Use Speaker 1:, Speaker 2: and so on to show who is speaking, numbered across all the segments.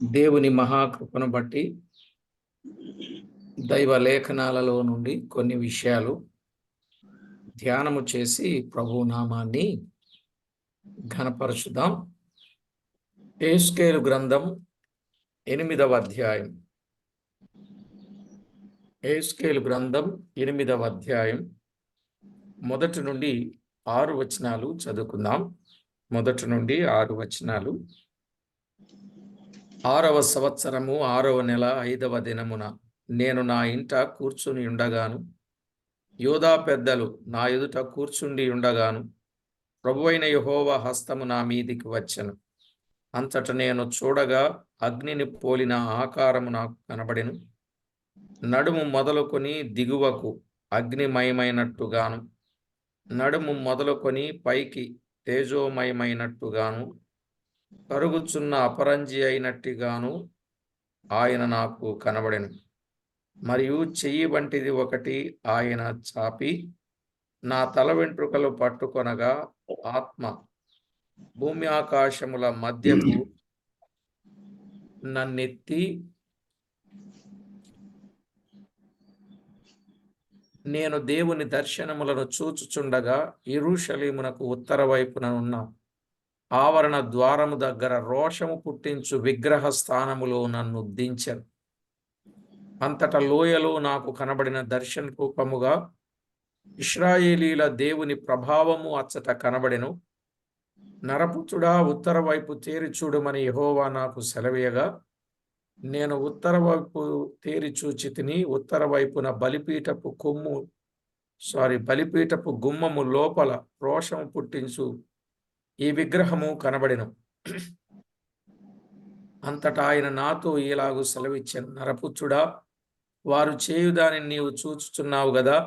Speaker 1: దేవుని మహాకృపను బట్టి దైవ లేఖనాలలో నుండి కొన్ని విషయాలు ధ్యానము చేసి ప్రభు నామాన్ని ఘనపరచుదాం. యెహెజ్కేలు గ్రంథం 8వ అధ్యాయం. యెహెజ్కేలు గ్రంథం 8వ అధ్యాయం మొదటి నుండి 6 వచనాలు చదువుకుందాం. మొదటి నుండి 6 వచనాలు. 6వ సంవత్సరము 6వ నెల 5వ దినమున నేను నా ఇంట కూర్చుని ఉండగాను, యూదా పెద్దలు నా ఎదుట కూర్చుండి ఉండగాను, ప్రభువైన యెహోవా హస్తము నా మీదికి వచ్చెను. అంతట నేను చూడగా అగ్నిని పోలిన ఆకారము నాకు కనబడెను. నడుము మొదలుకొని దిగువకు అగ్నిమయమైనట్టుగాను, నడుము మొదలుకొని పైకి తేజోమయమైనట్టుగాను, కరుగుచున్న అపరంజి అయినట్టుగాను ఆయన నాకు కనబడెను. మరియు చెయ్యి వంటిది ఒకటి ఆయన చాపి నా తల వెంట్రుకలు పట్టుకొనగా ఆత్మ భూమి ఆకాశముల మధ్యకు నన్నెత్తి నేను దేవుని దర్శనములను చూచుచుండగా యెరూషలేమునకు ఉత్తర వైపున ఉన్న ఆవరణ ద్వారము దగ్గర రోషము పుట్టించు విగ్రహ స్థానములో నన్ను దించెను. అంతట లోయలో నాకు కనబడిన దర్శన రూపముగా ఇశ్రాయేలీల దేవుని ప్రభావము అచ్చట కనబడెను. నరపుత్రుడా, ఉత్తర వైపు తేరి చూడమని యెహోవా నాకు సెలవీయగా నేను ఉత్తర వైపు తేరి చూచి తిని, ఉత్తర వైపున బలిపీఠపు గుమ్మము లోపల రోషము పుట్టించు ఈ విగ్రహము కనబడెను. అంతటా ఆయన నాతో ఇలాగు సెలవిచ్చెను, నరపుత్రుడా, వారు చేయుదాని నీవు చూచుచున్నావు గదా.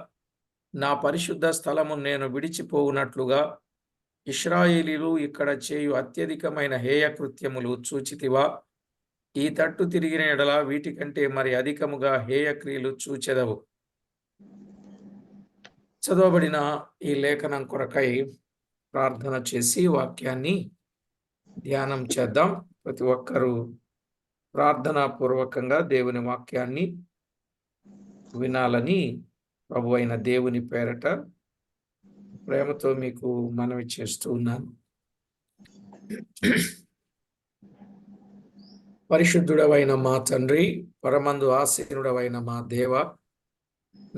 Speaker 1: నా పరిశుద్ధ స్థలము నేను విడిచిపోవునట్లుగా ఇశ్రాయేలీలు ఇక్కడ చేయు అత్యధికమైన హేయకృత్యములు చూచితివా? ఈ తట్టు తిరిగిన ఎడల వీటికంటే మరి అధికముగా హేయక్రియలు చూచెదవు. చదవబడిన ఈ లేఖనం కొరకై ప్రార్థన చేసి వాక్యాన్ని ధ్యానం చేద్దాం. ప్రతి ఒక్కరూ ప్రార్థనా పూర్వకంగా దేవుని వాక్యాన్ని వినాలని ప్రభు అయిన దేవుని పేరట ప్రేమతో మీకు మనవి చేస్తూ ఉన్నాను. పరిశుద్ధుడవైన మా తండ్రి, పరమందు ఆసీనుడవైన మా దేవ,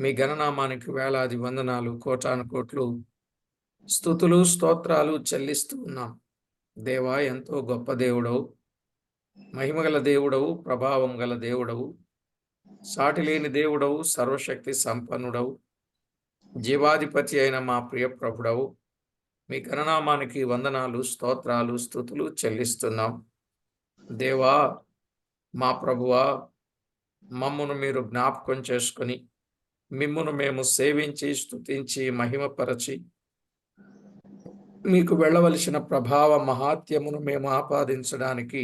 Speaker 1: మీ గణనామానికి వేలాది వందనాలు, కోటాను కోట్లు స్తుతులు స్తోత్రాలు చెల్లిస్తూ ఉన్నాం. దేవా, ఎంతో గొప్ప దేవుడవు, మహిమగల దేవుడవు, ప్రభావం గల దేవుడవు, సాటిలేని దేవుడవు, సర్వశక్తి సంపన్నుడవు, జీవాధిపతి అయిన మా ప్రియ ప్రభుడవు. మీ గణనామానికి వందనాలు, స్తోత్రాలు, స్తుతులు చెల్లిస్తున్నాం. దేవా, మా ప్రభువా, మమ్మును మీరు జ్ఞాపకం చేసుకొని మిమ్మును మేము సేవించి స్తుతించి మహిమపరచి మీకు వెళ్ళవలసిన ప్రభావ మహాత్యమును మేము ఆపాదించడానికి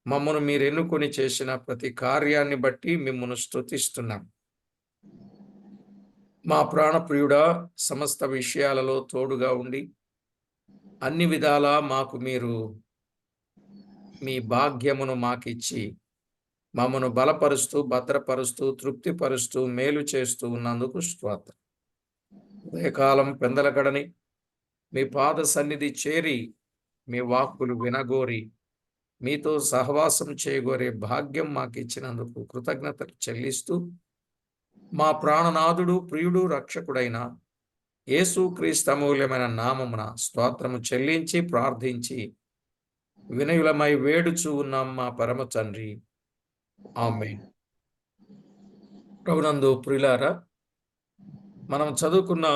Speaker 1: మమ్మను మీరు ఎన్నుకొని చేసిన ప్రతి కార్యాన్ని బట్టి మిమ్మును స్తుతిస్తున్నాం. మా ప్రాణప్రియుడా, సమస్త విషయాలలో తోడుగా ఉండి అన్ని విధాలా మాకు మీరు మీ భాగ్యమును మాకిచ్చి మమ్మను బలపరుస్తూ, భద్రపరుస్తూ, తృప్తిపరుస్తూ, మేలు చేస్తూ ఉన్నందుకు స్తోత్రం. ఉదయకాలం పెందలగడని మీ పాద సన్నిధి చేరి మీ వాక్కులు వినగోరి మీతో సహవాసం చేయగోరే భాగ్యం మాకు ఇచ్చినందుకు కృతజ్ఞతలు చెల్లిస్తూ, మా ప్రాణనాథుడు, ప్రియుడు, రక్షకుడైన యేసుక్రీస్తు అమూల్యమైన నామమున స్తోత్రము చెల్లించి ప్రార్థించి వినయులమై వేడుచూ ఉన్నాం మా పరమ తండ్రి, ఆమేన్. ప్రభునందు ప్రియులారా, మనం చదువుకున్న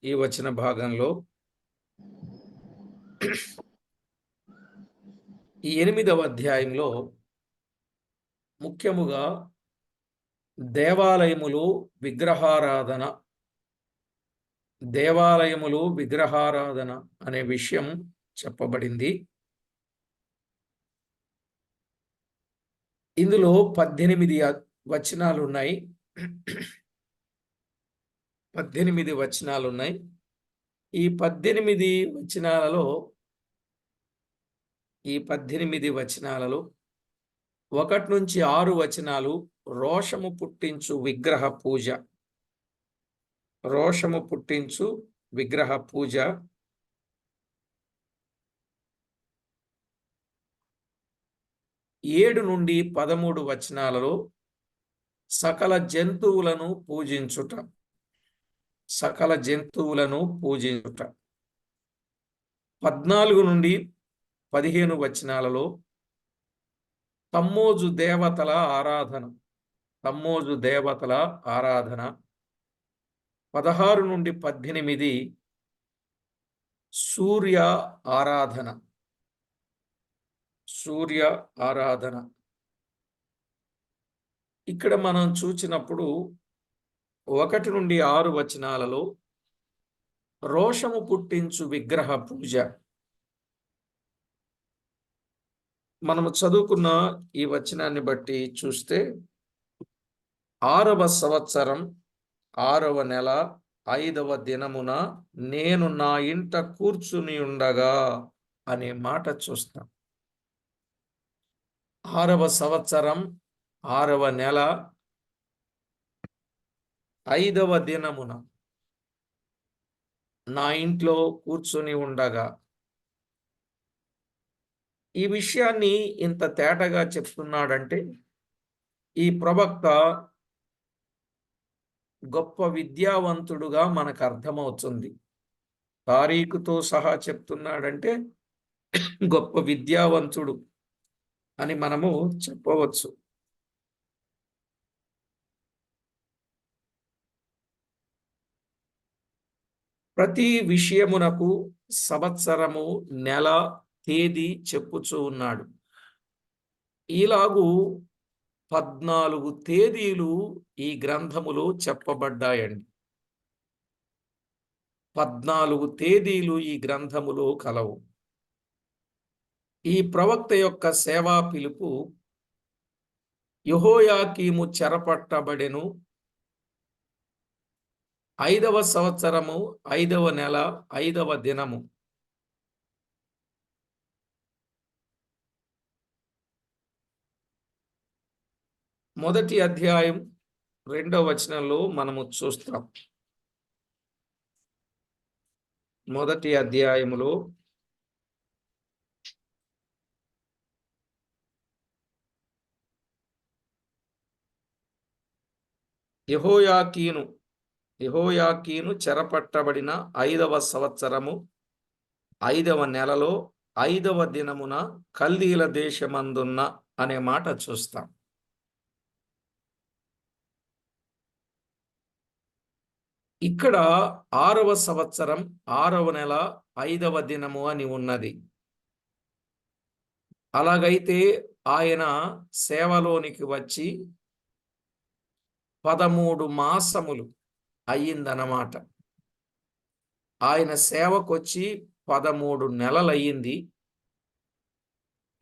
Speaker 1: ఈ వచన భాగంలో ఈ 8వ అధ్యాయంలో ముఖ్యముగా దేవాలయములు విగ్రహారాధన అనే విషయం చెప్పబడింది. ఇందులో 18 వచనాలు ఉన్నాయి. 18 వచనాలు ఉన్నాయి. ఈ 18 వచనాలలో 1 నుంచి 6 వచనాలు రోషము పుట్టించు విగ్రహ పూజ. రోషము పుట్టించు విగ్రహ పూజ. 7 నుండి 13 వచనాలలో సకల జంతువులను పూజించుట. సకల జంతువులను పూజించుట. 14 నుండి 15 వచనాలలో తమ్మోజు దేవతల ఆరాధన. తమ్మోజు దేవతల ఆరాధన. 16 నుండి 18 సూర్య ఆరాధన. సూర్య ఆరాధన. ఇక్కడ మనం చూచినప్పుడు 1 నుండి 6 వచనాలలో రోషము పుట్టించు విగ్రహ పూజ. మనము చదువుకున్న ఈ వచనాన్ని బట్టి చూస్తే 6వ సంవత్సరం 6వ నెల 5వ దినమున నేను నా ఇంట కూర్చుని ఉండగా అనే మాట చూస్తాం. 6వ సంవత్సరం 6వ నెల 5వ దినమున నా ఇంట్లో కూర్చుని ఉండగా. ఈ విషయాన్ని ఇంత తేటగా చెప్తున్నాడంటే ఈ ప్రవక్త గొప్ప విద్యావంతుడుగా మనకు అర్థమవుతుంది. తారీఖుతో సహా చెప్తున్నాడంటే గొప్ప విద్యావంతుడు అని మనము చెప్పవచ్చు. ప్రతి విషయమునకు సంవత్సరము, నెల, తేదీ చెప్పుచూ ఉన్నాడు. ఇలాగూ 14 తేదీలు ఈ గ్రంథములో చెప్పబడ్డాయండి. 14 తేదీలు ఈ గ్రంథములో కలవు. ఈ ప్రవక్త యొక్క సేవా పిలుపు యెహోయాకీము చెరపట్టబడెను. 5వ సంవత్సరము 5వ నెల 5వ దినము. మొదటి అధ్యాయం 2వ వచనంలో మనము చూస్తాం. మొదటి అధ్యాయములో యెహోయాకీను చెరపట్టబడిన 5వ సంవత్సరము 5వ నెలలో 5వ దినమున కల్దీల దేశమందున్న అనే మాట చూస్తాం. ఇక్కడ 6వ సంవత్సరం 6వ నెల 5వ దినము అని ఉన్నది. అలాగైతే ఆయన సేవలోనికి వచ్చి 13 మాసములు అయ్యిందన్నమాట. ఆయన సేవకొచ్చి 13 నెలలయ్యింది.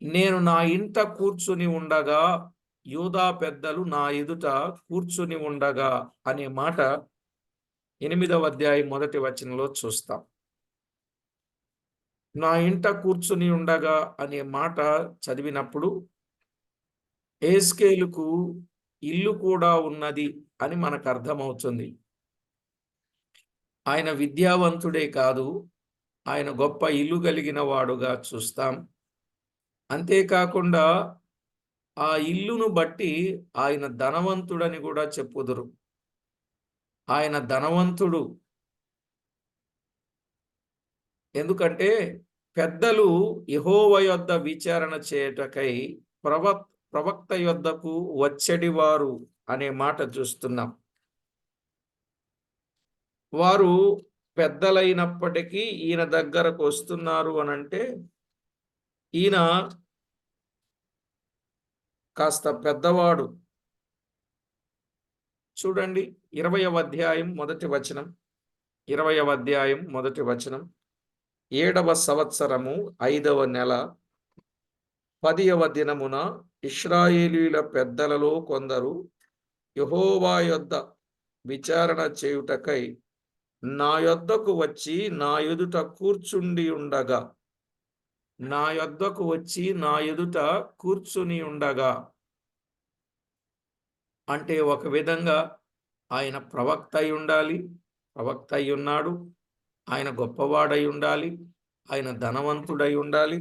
Speaker 1: నేను నా ఇంట కూర్చుని ఉండగా, యూదా పెద్దలు నా ఎదుట కూర్చుని ఉండగా అనే మాట 8వ అధ్యాయం 1వ వచనంలో చూస్తాం. నా ఇంట కూర్చుని ఉండగా అనే మాట చదివినప్పుడు యెహెజ్కేలుకు ఇల్లు కూడా ఉన్నది అని మనకు అర్థమవుతుంది. ఆయన విద్యావంతుడే కాదు, ఆయన గొప్ప ఇల్లు కలిగిన వాడుగా చూస్తాం. అంతేకాకుండా ఆ ఇల్లును బట్టి ఆయన ధనవంతుడని కూడా చెప్పుదురు. ఆయన ధనవంతుడు. ఎందుకంటే పెద్దలు యెహోవా యొద్ద విచారణ చేయుటకై ప్రవక్త యొద్దకు వచ్చెడివారు అనే మాట చూస్తున్నాం. వారు పెద్దలైనప్పటికీ ఈయన దగ్గరకు వస్తున్నారు అనంటే ఈయన కాస్త పెద్దవాడు. చూడండి 20వ అధ్యాయం 1వ వచనం. 20వ అధ్యాయం 1వ వచనం. 7వ సంవత్సరము 5వ నెల 10వ దినమున ఇశ్రాయేలీయుల పెద్దలలో కొందరు యెహోవా యొద్ద విచారణ చేయుటకై నా యొద్దకు వచ్చి నా ఎదుట కూర్చుండి ఉండగా. నా యొద్దకు వచ్చి నా ఎదుట కూర్చుని ఉండగా అంటే ఒక విధంగా ఆయన ప్రవక్త అయి ఉండాలి, ప్రవక్త అయి ఉన్నాడు, ఆయన గొప్పవాడై ఉండాలి, ఆయన ధనవంతుడై ఉండాలి.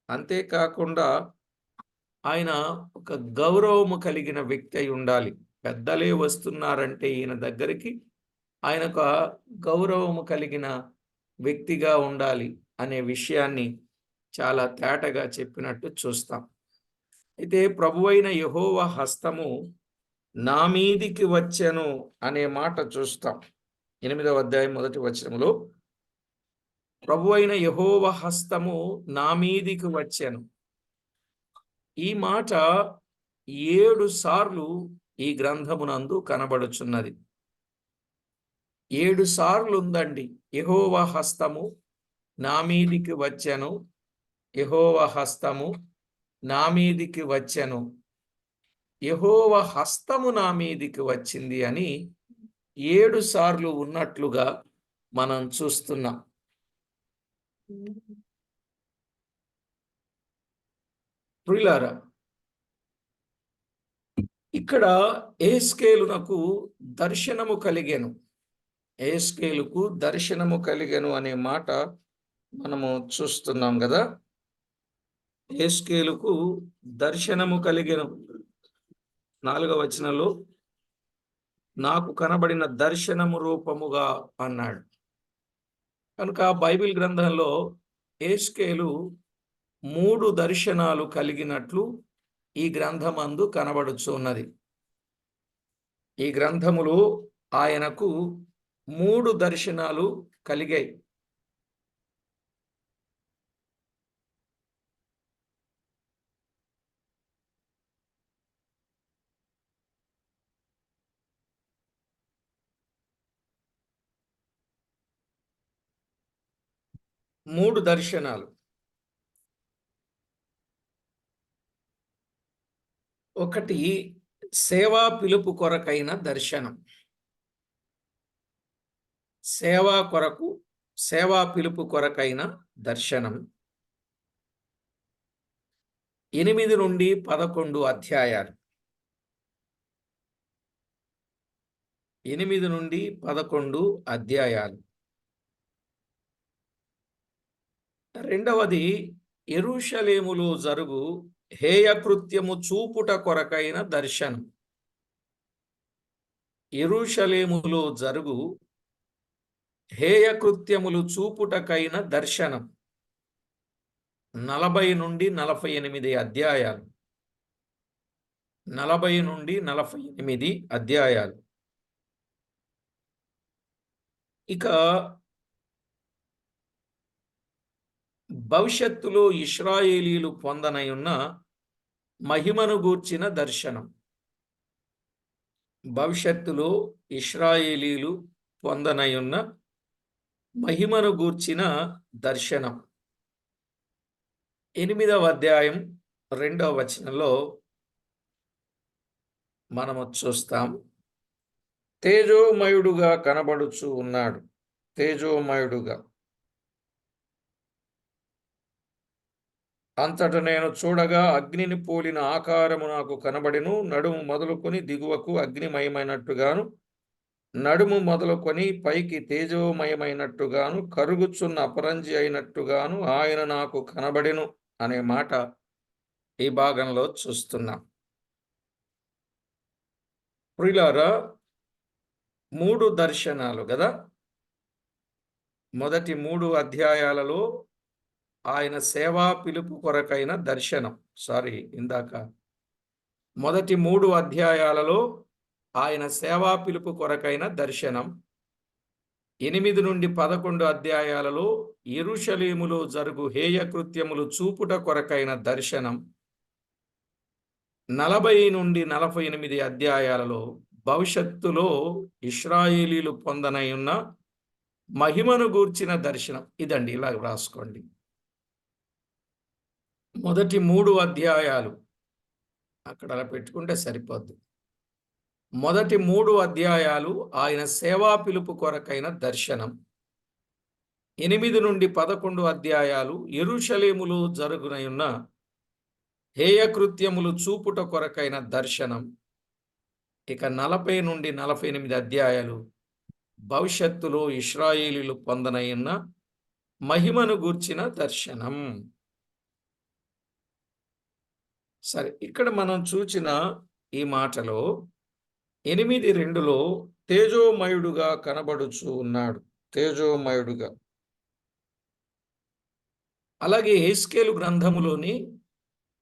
Speaker 1: అంతేకాకుండా ఆయన ఒక గౌరవము కలిగిన వ్యక్తి అయి ఉండాలి. పెద్దలే వస్తున్నారంటే ఈయన దగ్గరికి ఆయన ఒక గౌరవము కలిగిన వ్యక్తిగా ఉండాలి అనే విషయాన్ని చాలా తేటగా చెప్పినట్టు చూస్తాం. అయితే ప్రభువైన యెహోవా హస్తము నా మీదికి వచ్చెను అనే మాట చూస్తాం. 8వ అధ్యాయం 1వ వచనములో ప్రభువైన యెహోవా హస్తము నా మీదికి వచ్చెను. ఈ మాట 7 సార్లు ఈ గ్రంథమునందు కనబడుచున్నది. 7 సార్లు ఉందండి. యెహోవా హస్తము నా మీదికి వచ్చెను, యెహోవా హస్తము నా మీదికి వచ్చెను, యెహోవా హస్తము నా మీదికి వచ్చింది అని 7 సార్లు ఉన్నట్లుగా మనం చూస్తున్నాం. ప్రియులారా, ఇక్కడ యెహెజ్కేలునకు దర్శనము కలిగెను. యెహెజ్కేలుకు దర్శనము కలిగెను అనే మాట మనము చూస్తున్నాం కదా. యెహెజ్కేలుకు దర్శనము కలిగెను. 4వ వచనంలో నాకు కనబడిన దర్శనము రూపముగా అన్నాడు. కనుక బైబిల్ గ్రంథంలో యెహెజ్కేలు 3 దర్శనాలు కలిగినట్లు ఈ గ్రంథమందు కనబడుచున్నది. ఈ గ్రంథములో ఆయనకు 3 దర్శనాలు కలిగాయి. మూడు దర్శనాలు. ఒకటి సేవా పిలుపు కొరకైన దర్శనం. సేవా పిలుపు కొరకైన దర్శనం. 8 నుండి 11 అధ్యాయాలు. 8 నుండి 11 అధ్యాయాలు. రెండవది యెరూషలేములో జరుగు హేయకృత్యము చూపుట కొరకైన దర్శనం. యెరూషలేములో జరుగు హేయకృత్యములు చూపుటకైన దర్శనం. 40 నుండి 48 అధ్యాయాలు. 40 నుండి 48 అధ్యాయాలు. ఇక భవిష్యత్తులో ఇశ్రాయేలీలు పొందనయున్న మహిమను గూర్చిన దర్శనం. భవిష్యత్తులో ఇశ్రాయేలీలు పొందనయున్న మహిమను గూర్చిన దర్శనం. 8వ అధ్యాయం 2వ వచనంలో మనము చూస్తాం. తేజోమయుడుగా కనబడుచు ఉన్నాడు. తేజోమయుడుగా. అంతట నేను చూడగా అగ్నిని పోలిన ఆకారము నాకు కనబడెను. నడుము మొదలుకొని దిగువకు అగ్నిమయమైనట్టుగాను, నడుము మొదలుకొని పైకి తేజోమయమైనట్టుగాను, కరుగుచున్న అపరంజి అయినట్టుగాను ఆయన నాకు కనబడెను అనే మాట ఈ భాగంలో చూస్తున్నాం. ప్రియులారా, 3 దర్శనాలు కదా. మొదటి 3 అధ్యాయాలలో ఆయన సేవా పిలుపు కొరకైన దర్శనం. మొదటి 3 అధ్యాయాలలో ఆయన సేవా పిలుపు కొరకైన దర్శనం. 8 నుండి 11 అధ్యాయాలలో యెరూషలేములో జరుగు హేయకృత్యములు చూపుట కొరకైన దర్శనం. 40 నుండి 48 అధ్యాయాలలో భవిష్యత్తులో ఇశ్రాయేలీలు పొందనయున్న మహిమను గూర్చిన దర్శనం. ఇదండి, ఇలా రాసుకోండి. మొదటి 3 అధ్యాయాలు అక్కడ అలా పెట్టుకుంటే సరిపోద్ది. మొదటి 3 అధ్యాయాలు ఆయన సేవా పిలుపు కొరకైన దర్శనం. 8 నుండి 11 అధ్యాయాలు యెరూషలేములో జరుగునయున్న హేయకృత్యములు చూపుట కొరకైన దర్శనం. ఇక 40 నుండి 48 అధ్యాయాలు భవిష్యత్తులో ఇశ్రాయేలీలు పొందనయున్న మహిమను గూర్చిన దర్శనం. సరే, ఇక్కడ మనం చూచిన ఈ మాటలో 8:2లో తేజోమయుడుగా కనబడుచు ఉన్నాడు. తేజోమయుడుగా. అలాగే యెహెజ్కేలు గ్రంథములోని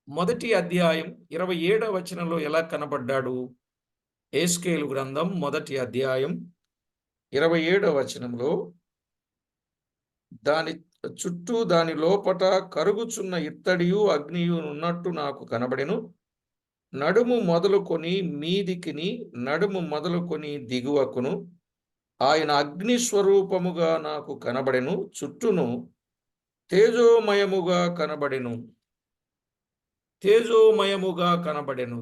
Speaker 1: మొదటి అధ్యాయం 27వ వచనంలో ఎలా కనబడ్డాడు? యెహెజ్కేలు గ్రంథం మొదటి అధ్యాయం 27వ వచనంలో దాని చుట్టూ దాని లోపట కరుగుచున్న ఇత్తడియు అగ్నియు ఉన్నట్టు నాకు కనబడెను. నడుము మొదలుకొని మీదికిని, నడుము మొదలుకొని దిగువకును ఆయన అగ్ని స్వరూపముగా నాకు కనబడెను. చుట్టూను తేజోమయముగా కనబడెను. తేజోమయముగా కనబడెను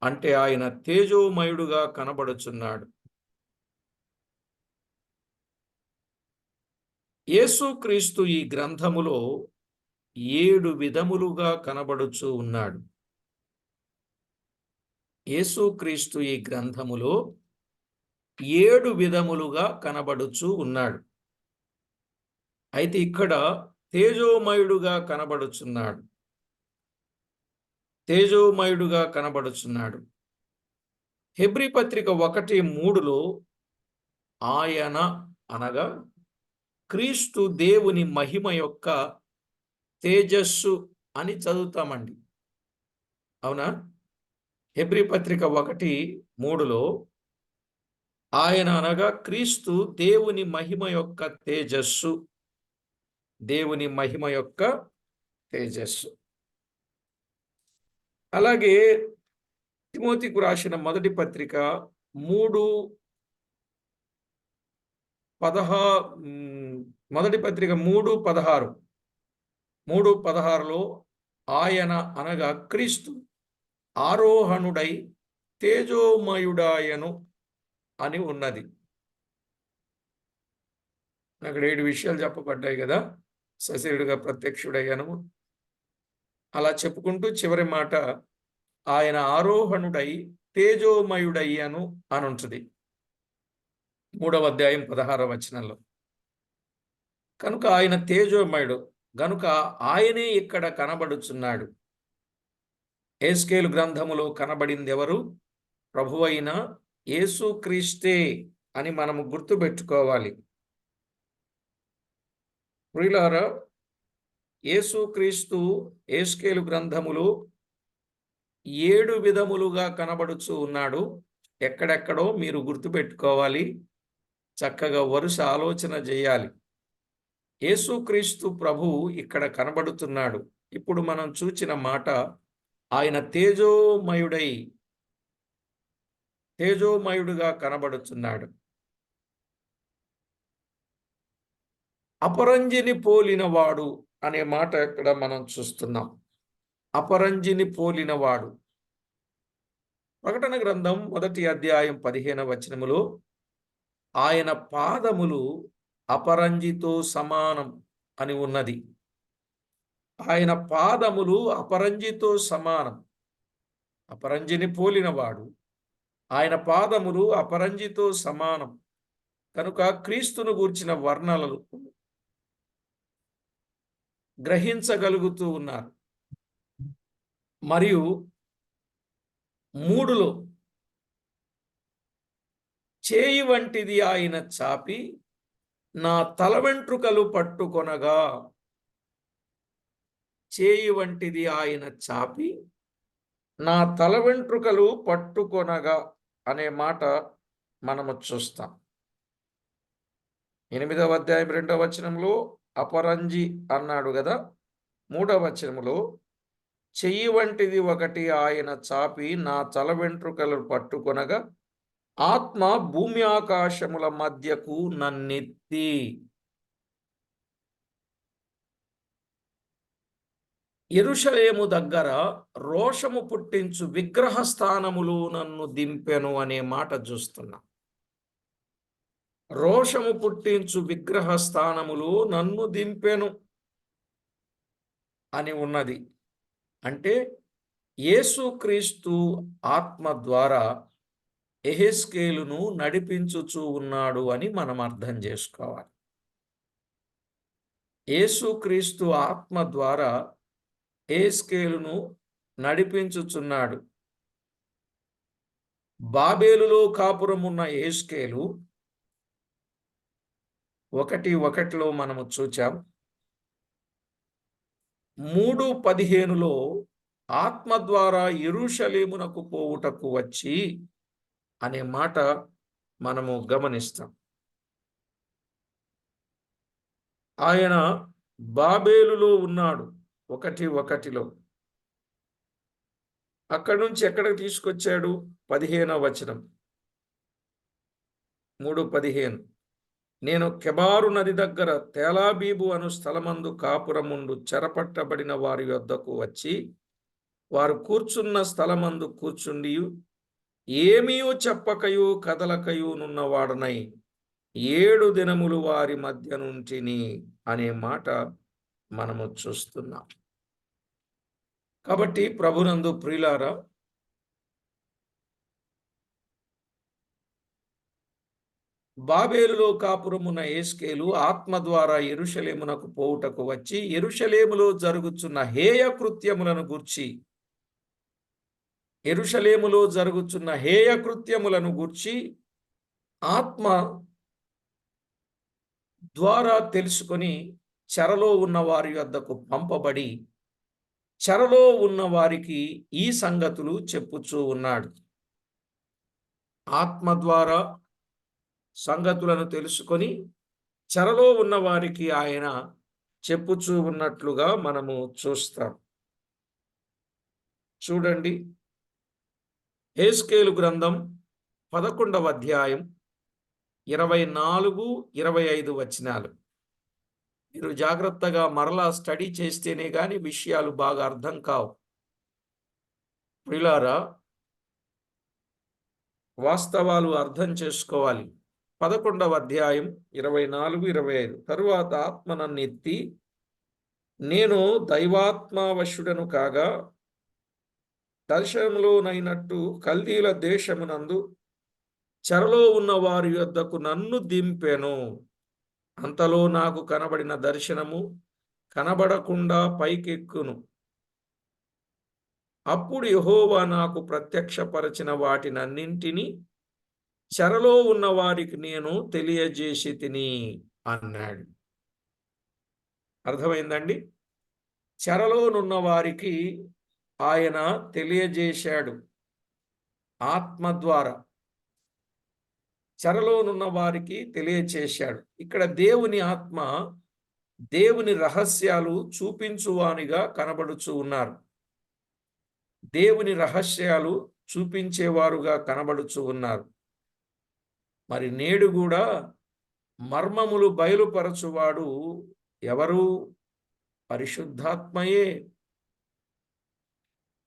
Speaker 1: అంటే ఆయన తేజోమయుడుగా కనబడుచున్నాడు. యేసుక్రీస్తు ఈ గ్రంథములో 7 విధములుగా కనబడుచు ఉన్నాడు. యేసుక్రీస్తు ఈ గ్రంథములో 7 విధములుగా కనబడుచు ఉన్నాడు. అయితే ఇక్కడ తేజోమయుడుగా కనబడుచున్నాడు. తేజోమయుడుగా కనబడుచున్నాడు. హెబ్రీ పత్రిక 1:3లో ఆయన అనగా క్రీస్తు దేవుని మహిమ యొక్క తేజస్సు అని చదువుతామండి. అవునా? హెబ్రీ పత్రిక 1:3లో ఆయన అనగా క్రీస్తు దేవుని మహిమ యొక్క తేజస్సు. దేవుని మహిమ యొక్క తేజస్సు. అలాగే తిమోతికు రాసిన మొదటి పత్రిక 3:16లో ఆయన అనగా క్రీస్తు ఆరోహణుడై తేజోమయుడాయను అని ఉన్నది. అక్కడ 7 విషయాలు చెప్పబడ్డాయి కదా. సశరీరుడుగా ప్రత్యక్షుడయ్యను అలా చెప్పుకుంటూ చివరి మాట ఆయన ఆరోహణుడై తేజోమయుడయ్యను అని ఉంటుంది 3వ అధ్యాయం 16వ వచనంలో. కనుక ఆయన తేజోమయుడు గనుక ఆయనే ఇక్కడ కనబడుచున్నాడు. యెహెజ్కేలు గ్రంథములో కనబడింది ఎవరు? ప్రభువైన యేసుక్రీస్తే అని మనము గుర్తుపెట్టుకోవాలి. ప్రియులారా, యేసుక్రీస్తు యెహెజ్కేలు గ్రంథములో 7 విధములుగా కనబడుచు ఉన్నాడు. ఎక్కడెక్కడో మీరు గుర్తుపెట్టుకోవాలి. చక్కగా వరుస ఆలోచన చేయాలి. యేసుక్రీస్తు ప్రభువు ఇక్కడ కనబడుతున్నాడు. ఇప్పుడు మనం చూచిన మాట ఆయన తేజోమయుడుగా కనబడుతున్నాడు. అపరంజిని పోలినవాడు అనే మాట ఇక్కడ మనం చూస్తున్నాం. అపరంజిని పోలినవాడు. ప్రకటన గ్రంథం మొదటి అధ్యాయం 15వ వచనములో ఆయన పాదములు అపరంజితో సమానం అని ఉన్నది. ఆయన పాదములు అపరంజితో సమానం. అపరంజిని పోలినవాడు. ఆయన పాదములు అపరంజితో సమానం. కనుక క్రీస్తును గూర్చిన వర్ణనలు గ్రహించగలుగుతూ ఉన్నారు. మరియు 3లో చేయి వంటిది ఆయన చాపి నా తల వెంట్రుకలు పట్టుకొనగా. చేయి వంటిది ఆయన చాపి నా తల వెంట్రుకలు పట్టుకొనగా అనే మాట మనము చూస్తాం. 8వ అధ్యాయం 2వ వచనంలో అపరంజి అన్నాడు కదా. 3వ వచనంలో చెయ్యి వంటిది ఒకటి ఆయన చాపి నా తల వెంట్రుకలు పట్టుకొనగా ఆత్మ భూమి ఆకాశముల మధ్యకు నన్నెత్తి. యెరూషలేము దగ్గర రోషము పుట్టించు విగ్రహ స్థానములు నన్ను దింపెను అనే మాట చూస్తున్నాం. రోషము పుట్టించు విగ్రహ స్థానములు నన్ను దింపెను అని ఉన్నది. అంటే యేసుక్రీస్తు ఆత్మ ద్వారా యెహెజ్కేలును నడిపించుచూ ఉన్నాడు అని మనం అర్థం చేసుకోవాలి. యేసుక్రీస్తు ఆత్మ ద్వారా యెహెజ్కేలును నడిపించుచున్నాడు. బాబేలులో కాపురమున్న యెహెజ్కేలు 1:1 మనము చూచాం. 3:15 ఆత్మ ద్వారా యెరూషలేమునకు పోవుటకు వచ్చి అనే మాట మనము గమనిస్తాం. ఆయన బాబేలులో ఉన్నాడు 1:1. అక్కడి నుంచి ఎక్కడికి తీసుకొచ్చాడు? 15వ వచనం 3:15 నేను కెబారు నది దగ్గర తేలాబీబు అను స్థలమందు కాపురముండు చెరపట్టబడిన వారి యొద్దకు వచ్చి వారు కూర్చున్న స్థలమందు కూర్చుండి ఏమీయూ చెప్పకయు కదలకయు నున్నవాడనై 7 దినములు వారి మధ్య నుంటిని అనే మాట మనము చూస్తున్నాం. కాబట్టి ప్రభునందు ప్రియులారా, బాబేలులో కాపురమున్న యెహెజ్కేలు ఆత్మ ద్వారా యెరూషలేమునకు పోవుటకు వచ్చి యెరూషలేములో జరుగుచున్న హేయ కృత్యములను గూర్చి ఆత్మ ద్వారా తెలుసుకొని చెరలో ఉన్న వారి వద్దకు పంపబడి చెరలో ఉన్న వారికి ఈ సంగతులు చెప్పుచూ ఉన్నాడు. ఆత్మ ద్వారా సంగతులను తెలుసుకొని చెరలో ఉన్న వారికి ఆయన చెప్పుచూ ఉన్నట్లుగా మనము చూస్తాం. చూడండి, యెహెజ్కేలు గ్రంథం 11వ అధ్యాయం 24, 25 వచనాలు. మీరు జాగ్రత్తగా మరలా స్టడీ చేస్తేనే గాని విషయాలు బాగా అర్థం కావు. ప్రియులారా, వాస్తవాలు అర్థం చేసుకోవాలి. 11వ అధ్యాయం 24, 25. తరువాత ఆత్మ నన్ను ఎత్తి నేను దైవాత్మావశుడను కాగా దర్శనంలోనైనట్టు కల్దీల దేశమునందు చెరలో ఉన్న వారి యొద్దకు నన్ను దింపెను. అంతలో నాకు కనబడిన దర్శనము కనబడకుండా పైకెక్కును. అప్పుడు యెహోవా నాకు ప్రత్యక్షపరచిన వాటినన్నింటినీ చెరలో ఉన్న వారికి నేను తెలియజేసి తిని అన్నాడు. అర్థమైందండి? చెరలోనున్న వారికి ఆయన తెలియజేశాడు ఆత్మ ద్వారా. చెరలోనున్న వారికి తెలియచేశాడు. ఇక్కడ దేవుని ఆత్మ దేవుని రహస్యాలు చూపించువానిగా కనబడుచూ ఉన్నారు. దేవుని రహస్యాలు చూపించేవారుగా కనబడుచూ ఉన్నారు. మరి నేడు కూడా మర్మములు బయలుపరచువాడు ఎవరు? పరిశుద్ధాత్మయే.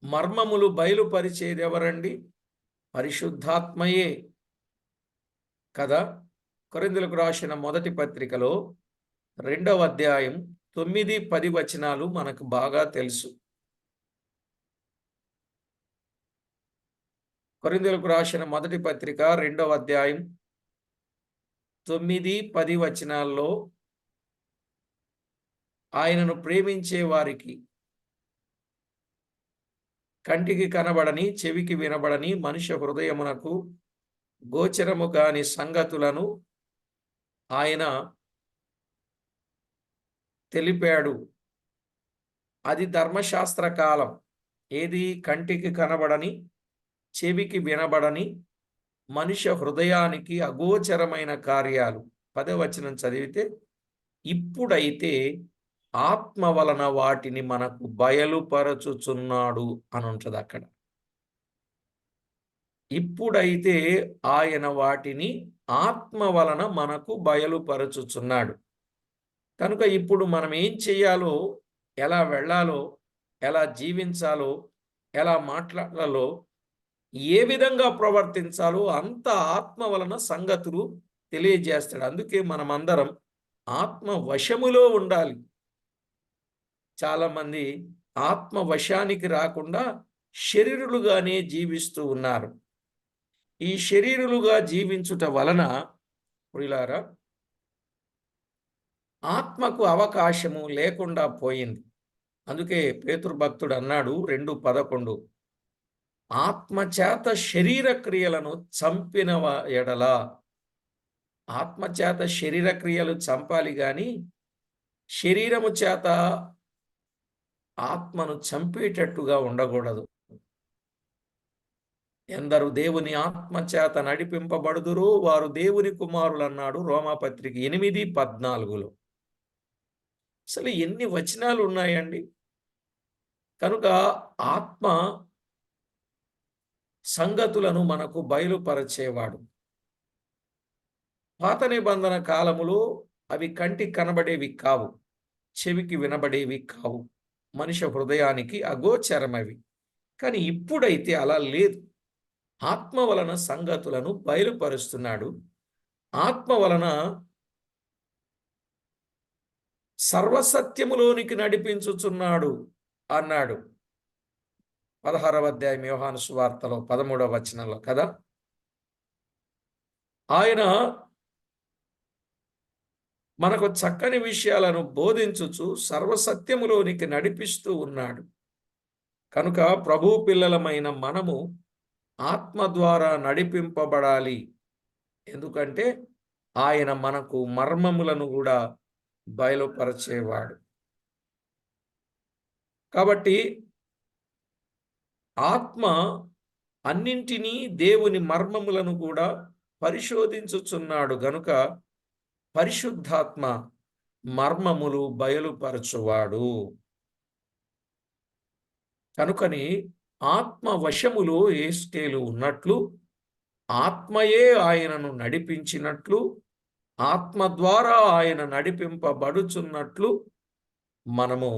Speaker 1: మర్మములు బయలుపరిచేది ఎవరండి? పరిశుద్ధాత్మయే కదా. కొరింథీయులకు రాసిన మొదటి పత్రికలో 2వ అధ్యాయం 9, 10 వచనాలు మనకు బాగా తెలుసు. కొరింథీయులకు రాసిన మొదటి పత్రిక 2వ అధ్యాయం 9, 10 వచనాల్లో ఆయనను ప్రేమించే వారికి కంటికి కనబడని, చెవికి వినబడని, మనుష్య హృదయమునకు గోచరము కాని సంగతులను ఆయన తెలిపాడు. అది ధర్మశాస్త్ర కాలం. ఏది? కంటికి కనబడని, చెవికి వినబడని, మనుష్య హృదయానికి అగోచరమైన కార్యాలు. 10వ వచనం చదివితే, ఇప్పుడైతే ఆత్మ వలన వాటిని మనకు బయలుపరచుచున్నాడు అని ఉంటుంది అక్కడ. ఇప్పుడైతే ఆయన వాటిని ఆత్మ వలన మనకు బయలుపరచుచున్నాడు. కనుక ఇప్పుడు మనం ఏం చేయాలో, ఎలా వెళ్ళాలో, ఎలా జీవించాలో, ఎలా మాట్లాడాలో, ఏ విధంగా ప్రవర్తించాలో అంత ఆత్మ వలన సంగతులు తెలియజేస్తాడు. అందుకే మనమందరం ఆత్మ వశములో ఉండాలి. చాలామంది ఆత్మ వశానికి రాకుండా శరీరులుగానే జీవిస్తూ ఉన్నారు. ఈ శరీరులుగా జీవించుట వలన ప్రియులారా ఆత్మకు అవకాశము లేకుండా పోయింది. అందుకే పేతురు భక్తుడు అన్నాడు 2:11 ఆత్మచేత శరీర క్రియలను చంపిన ఎడల. ఆత్మచేత శరీర క్రియలు చంపాలి గాని శరీరము చేత ఆత్మను చంపేటట్టుగా ఉండకూడదు. ఎందరు దేవుని ఆత్మచేత నడిపింపబడుదురో వారు దేవుని కుమారులు అన్నాడు రోమాపత్రిక 8:14. అసలు ఎన్ని వచనాలు ఉన్నాయండి. కనుక ఆత్మ సంగతులను మనకు బయలుపరచేవాడు. పాత నిబంధన కాలములో అవి కంటికి కనబడేవి కావు, చెవికి వినబడేవి కావు, మనిషి హృదయానికి అగోచరమవి. కానీ ఇప్పుడైతే అలా లేదు. ఆత్మ వలన సంగతులను బయలుపరుస్తున్నాడు. ఆత్మ వలన సర్వసత్యములోనికి నడిపించుచున్నాడు అన్నాడు 16వ అధ్యాయం యోహాను సువార్తలో 13వ వచనంలో కదా. ఆయన మనకు చక్కని విషయాలను బోధించుచు సర్వసత్యములోనికి నడిపిస్తూ ఉన్నాడు. కనుక ప్రభు పిల్లలమైన మనము ఆత్మ ద్వారా నడిపింపబడాలి. ఎందుకంటే ఆయన మనకు మర్మములను కూడా బయలుపరచేవాడు. కాబట్టి ఆత్మ అన్నింటినీ దేవుని మర్మములను కూడా పరిశోధించుచున్నాడు. గనుక పరిశుద్ధాత్మ మర్మములు బయలుపరచువాడు. కనుకని ఆత్మ వశములో ఎస్తేలు ఉన్నట్లు, ఆత్మయే ఆయనను నడిపించినట్లు, ఆత్మ ద్వారా ఆయన నడిపింపబడుచున్నట్లు మనము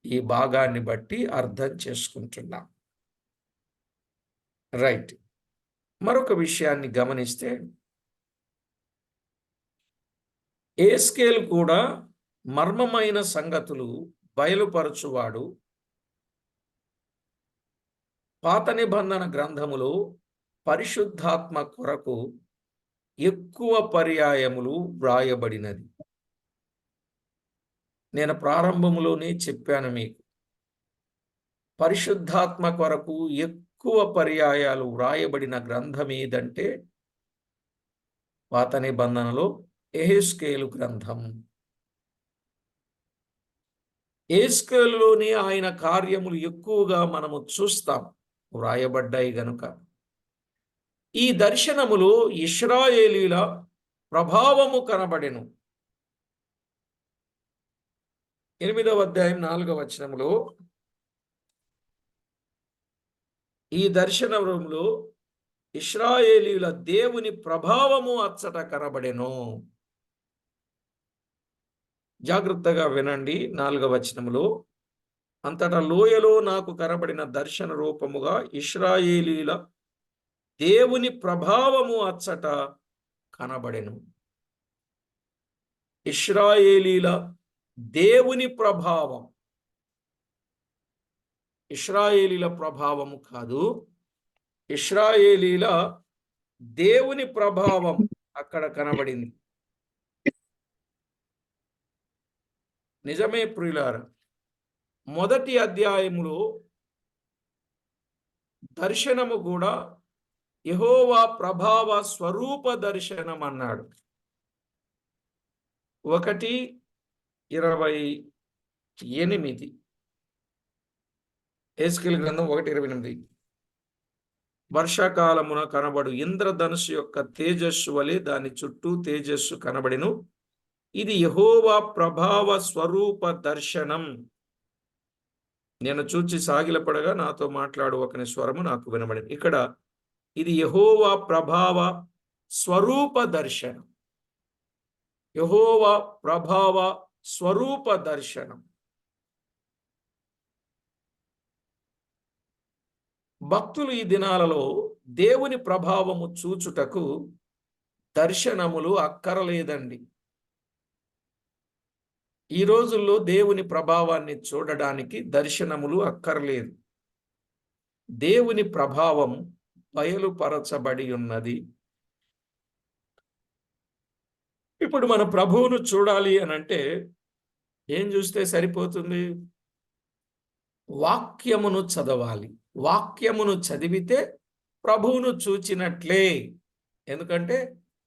Speaker 1: ఈ భాగాన్ని బట్టి అర్థం చేసుకుంటున్నాం. రైట్. మరొక విషయాన్ని గమనిస్తే ఎస్కేలు కూడా మర్మమైన సంగతులు బయలుపరచువాడు. పాత నిబంధన గ్రంథములో పరిశుద్ధాత్మ కొరకు ఎక్కువ పర్యాయములు వ్రాయబడినది. నేను ప్రారంభములోనే చెప్పాను మీకు, పరిశుద్ధాత్మ కొరకు ఎక్కువ పర్యాయాలు వ్రాయబడిన గ్రంథం ఏదంటే పాత నిబంధనలో యెహెజ్కేలు గ్రంథం. యెహెజ్కేలులోని ఆయన కార్యములు ఎక్కువగా మనము చూస్తాం, వ్రాయబడ్డాయి గనుక. ఈ దర్శనములో ఇశ్రాయేలీల ప్రభావము కనబడెను. 8వ అధ్యాయం 4వ వచనములో ఈ దర్శనములో ఇశ్రాయేలీల దేవుని ప్రభావము అచ్చట కనబడెను. జాగ్రత్తగా వినండి. 4వ వచనములో అంతటా లోయలో నాకు కనబడిన దర్శన రూపముగా ఇశ్రాయేలీల దేవుని ప్రభావము అచ్చట కనబడెను. ఇశ్రాయేలీల దేవుని ప్రభావం, ఇశ్రాయేలీల ప్రభావము కాదు, ఇశ్రాయేలీల దేవుని ప్రభావం అక్కడ కనబడింది. నిజమే ప్రియులారా, మొదటి అధ్యాయములో దర్శనము కూడా యెహోవా ప్రభావ స్వరూప దర్శనం అన్నాడు. 1:28 యెహెజ్కేలు గ్రంథం 1:28 వర్షాకాలమున కనబడు ఇంద్రధనుస్సు యొక్క తేజస్సు వలె దాని చుట్టూ తేజస్సు కనబడెను. ఇది యెహోవా ప్రభావ స్వరూప దర్శనం. నేను చూచి సాగిలపడగా నాతో మాట్లాడు ఒకని స్వరము నాకు వినబడింది. ఇక్కడ ఇది యెహోవా ప్రభావ స్వరూప దర్శనం. యెహోవా ప్రభావ స్వరూప దర్శనం. భక్తులు ఈ దినాలలో దేవుని ప్రభావము చూచుటకు దర్శనములు అక్కరలేదండి. ఈ రోజుల్లో దేవుని ప్రభావాన్ని చూడడానికి దర్శనములు అక్కర్లేదు. దేవుని ప్రభావం బయలుపరచబడి ఉన్నది. ఇప్పుడు మన ప్రభువును చూడాలి అని అంటే ఏం చూస్తే సరిపోతుంది? వాక్యమును చదవాలి. వాక్యమును చదివితే ప్రభువును చూచినట్లే. ఎందుకంటే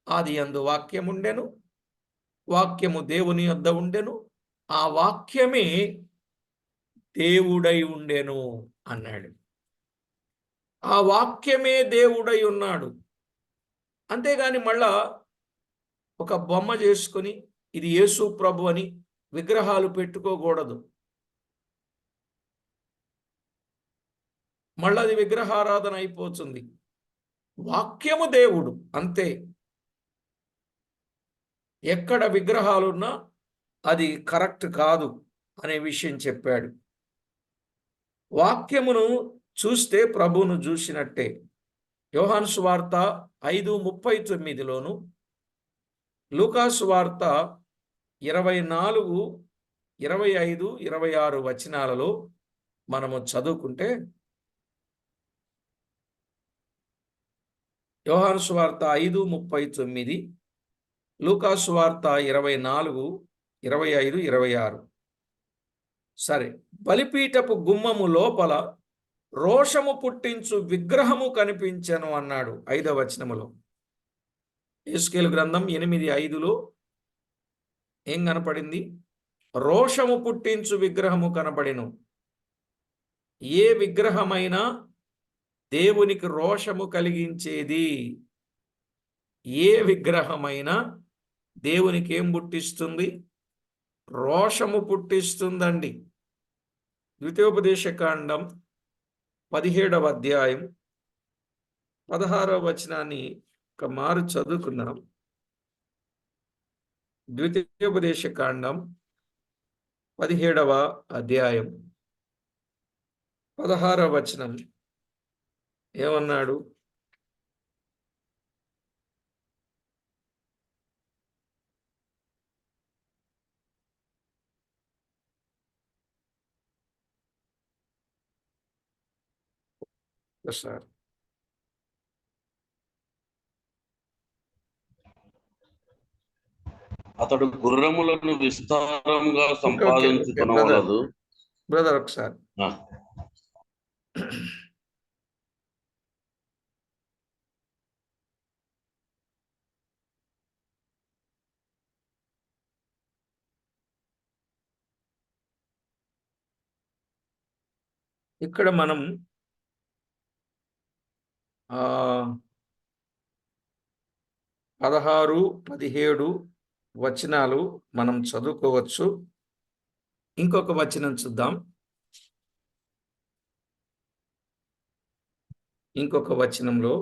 Speaker 1: ఆదియందు వాక్యముండెను, వాక్యము దేవుని యొద్ద ఉండెను, ఆ వాక్యమే దేవుడై ఉండెను అన్నాడు. ఆ వాక్యమే దేవుడై ఉన్నాడు. అంతేగాని మళ్ళా ఒక బొమ్మ చేసుకొని ఇది యేసు ప్రభు అని విగ్రహాలు పెట్టుకోకూడదు. మళ్ళీ అది విగ్రహారాధన అయిపోతుంది. వాక్యము దేవుడు అంతే. ఎక్కడ విగ్రహాలున్నా అది కరెక్ట్ కాదు అనే విషయం చెప్పాడు. వాక్యమును చూస్తే ప్రభువును చూసినట్టే. యోహాను సువార్త 5:39లోను, లూకా సువార్త 24, 25, 26 వచనాలలో మనము చదువుకుంటే, యోహాను సువార్త 5:39, లూకా సువార్త 24, 25, 26. సరే, బలిపీఠపు గుమ్మము లోపల రోషము పుట్టించు విగ్రహము కనిపించెను అన్నాడు 5వ వచనములో. యెహెజ్కేలు గ్రంథం 8:5లో ఏం కనపడింది? రోషము పుట్టించు విగ్రహము కనబడెను. ఏ విగ్రహమైనా దేవునికి రోషము కలిగించేది. ఏ విగ్రహమైనా దేవునికి ఏం పుట్టిస్తుంది? రోషము పుట్టిస్తుందండి. ద్వితీయోపదేశకాండం 17వ అధ్యాయం 16వ వచనాన్ని ఒక మారు చదువుకున్నాం. ద్వితీయోపదేశకాండం 17వ అధ్యాయం 16వ వచనం ఏమన్నాడు? సార్,
Speaker 2: అతడు గుర్రములను విస్తారంగా సంపాదించుకొనవలదు.
Speaker 1: బ్రదర్ ఒకసారి ఇక్కడ మనం 16, 17 వచనాలు మనం చదువుకోవచ్చు. ఇంకొక వచనం చూద్దాం. ఇంకొక వచనంలో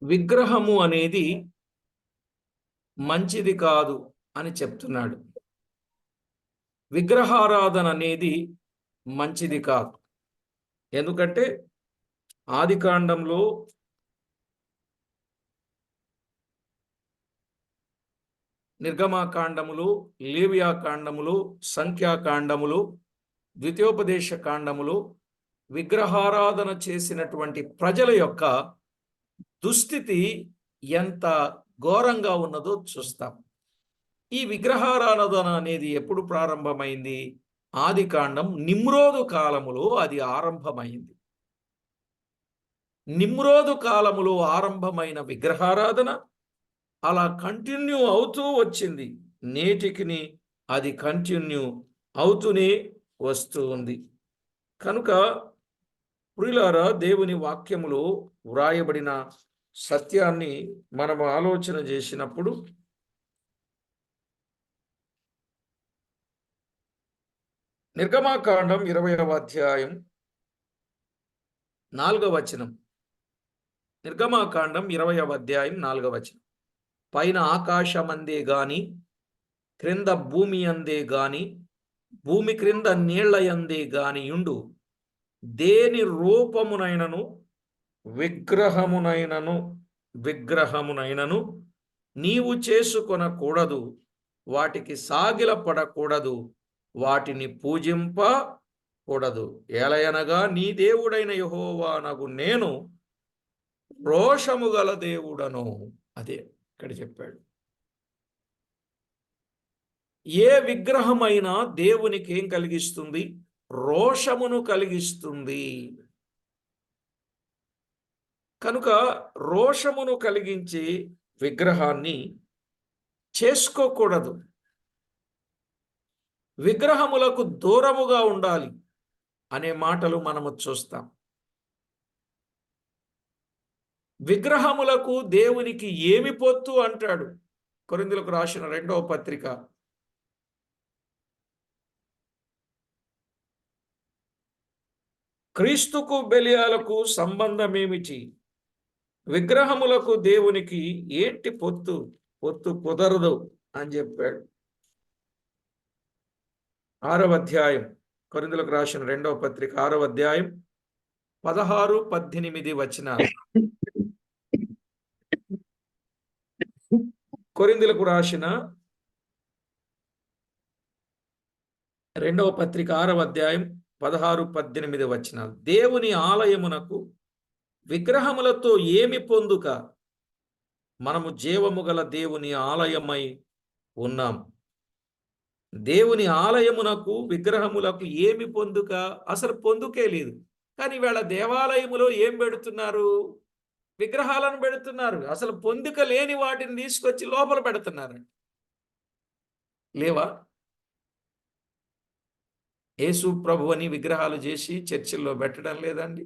Speaker 1: విగ్రహము అనేది మంచిది కాదు అని చెప్తున్నాడు. విగ్రహారాధన అనేది మంచిది కాదు. ఎందుకంటే ఆదికాండంలో నిర్గమాకాండములు, లేవియాకాండములు, సంఖ్యాకాండములు, ద్వితీయోపదేశ కాండములు విగ్రహారాధన చేసినటువంటి ప్రజల యొక్క దుస్థితి ఎంత ఘోరంగా ఉన్నదో చూస్తాం. ఈ విగ్రహారాధన అనేది ఎప్పుడు ప్రారంభమైంది? ఆదికాండం నిమ్రోదు కాలములో అది ఆరంభమైంది. నిమ్రోదు కాలములో ఆరంభమైన విగ్రహారాధన అలా కంటిన్యూ అవుతూ వచ్చింది. నేటికి అది కంటిన్యూ అవుతూనే వస్తూ ఉంది. కనుక ప్రియులారా, దేవుని వాక్యములో వ్రాయబడిన సత్యాన్ని మనం ఆలోచన చేసినప్పుడు నిర్గమాకాండం 20వ అధ్యాయం 4వ వచనం. నిర్గమాకాండం 20వ అధ్యాయం 4వ వచనం. పైన ఆకాశమందే గాని, క్రింద భూమి అందే గాని, భూమి క్రింద నీళ్ల యందే గాని యుండు దేని రూపమునైనను విగ్రహమునైనను నీవు చేసుకొనకూడదు, వాటికి సాగిలపడకూడదు, వాటిని పూజింపకూడదు. ఏలయనగా నీ దేవుడైన యెహోవానగు నేను రోషము గల దేవుడను. అదే ఇక్కడ చెప్పాడు. ఏ విగ్రహమైనా దేవునికి ఏం కలిగిస్తుంది? రోషమును కలిగిస్తుంది. కనుక రోషమును కలిగించే విగ్రహాన్ని చేసుకోకూడదు. విగ్రహములకు దూరముగా ఉండాలి అనే మాటలు మనము చూస్తాం. విగ్రహములకు దేవునికి ఏమి పొత్తు అంటాడు కొరింథీయులకు రాసిన 2వ పత్రిక. క్రీస్తుకు బెలియాలకు సంబంధమేమిటి? విగ్రహములకు దేవునికి ఏంటి పొత్తు? పొత్తు కుదరదు అని చెప్పాడు. 6వ అధ్యాయం, కొరింథీయులకు రాసిన 2వ పత్రిక 6వ అధ్యాయం 16-18 వచనాలు. కొరింథీయులకు రాసిన 2వ పత్రిక 6వ అధ్యాయం 16-18 వచనాలు. దేవుని ఆలయమునకు విగ్రహములతో ఏమి పొందుక? మనము జీవము గల దేవుని ఆలయమై ఉన్నాం. దేవుని ఆలయమునకు విగ్రహములకు ఏమి పొందుక? అసలు పొందుకే లేదు. కానీ వీళ్ళ దేవాలయములో ఏం పెడుతున్నారు? విగ్రహాలను పెడుతున్నారు. అసలు పొందుక లేని వాటిని తీసుకొచ్చి లోపల పెడుతున్నారు. లేవా? యేసు ప్రభు అని విగ్రహాలు చేసి చర్చిల్లో పెట్టడం లేదండి.